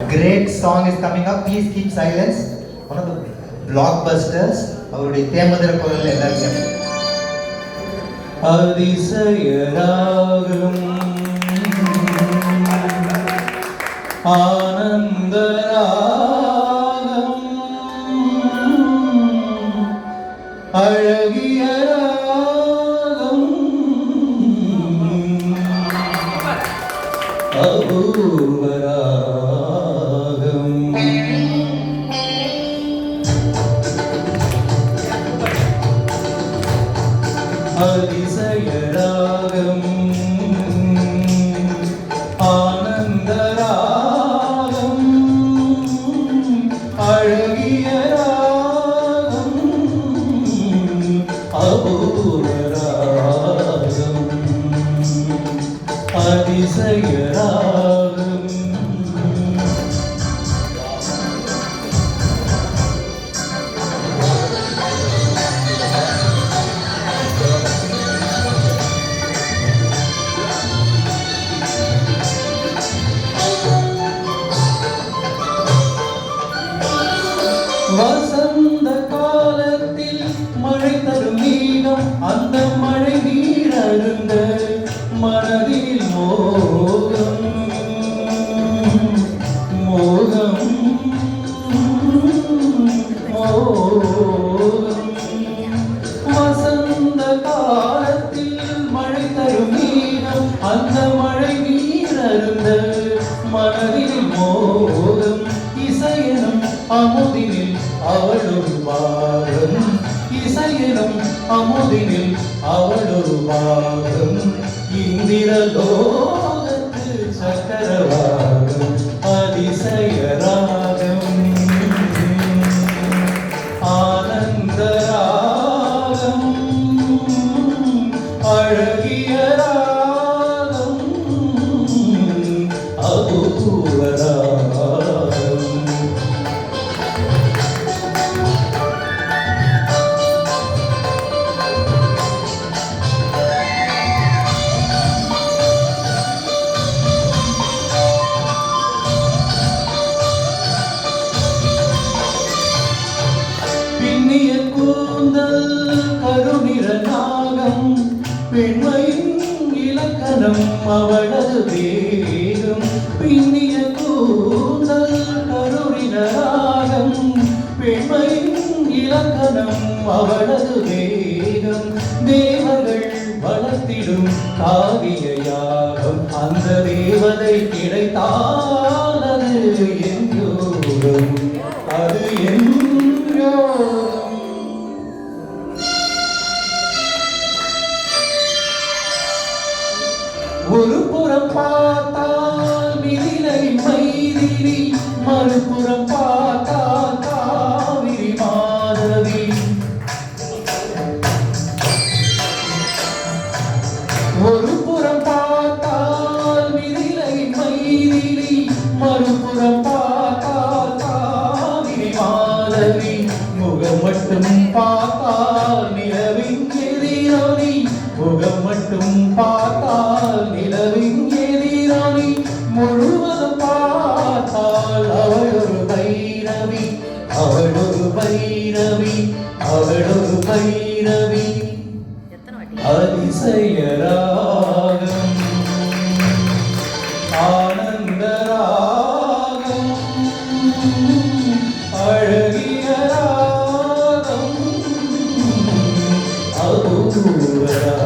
great song is coming up. Please keep silence. One of the blockbusters. அவருடைய தேமதுர குரல்ல எல்லாரும் அதிசயராகம் ஆனந்தராகம் அழகிய ராகம் அபூர்வராகம் அதிசயராகம் ஆனந்தராகம் அழகிய ராகம் அபூர்வராகம் அதிசயராகம் வசந்த காலத்தில் மழை தரும் நீரம் அந்த மழை நீர் அருந்த மனதில் மோகம் மோகம் மோகம் வசந்த காலத்தில் மழை தரும் நீரம் அந்த மழை நீர் அருந்த மனதில் மோகம் இசையனும் அமுதினில் அவளொரு பாகம் இசையனும் அமுதினில் அவளொரு பாகம் இந்திரலோகத்து சக்கரவாகம் அதிசயராகம் ஆனந்தராகம் அழகிய ராகம் அபூர்வராகம் பின்னிய கூந்தல் கருநிற நாகம் பெண்மையின் இலக்கணம் அவளது வேகம் பின்னிய கூந்தல் கருநிற நாகம் பெண்மையின் இலக்கணம் அவளது வேகம் தேவர்கள் வளர்த்திடும் காவிய யாகம் அந்த தேவதை கிடைத்தால் அது எங்கோடும் அது ஒரு புறம் பார்த்தால் மிதிலை மைதிலி மறுபுறம் பார்த்தால் காவிரி மாதவி ஒரு புறம் பார்த்தால் மிதிலை மைதிலி மறுபுறம் பார்த்தால் காவிரி மாதவி முகம் மட்டும் பார்த்தால் நிலவின் எதிரொலி முகம் மட்டும் பார்த்தால் நிலவின் எதிரொலி முழுவதும் பார்த்தால் அவளொரு பைரவி அவளொரு பைரவி அவளொரு பைரவி அதிசயராகம் ஆனந்தராகம் அழகிய ராகம் அபூர்வராகம்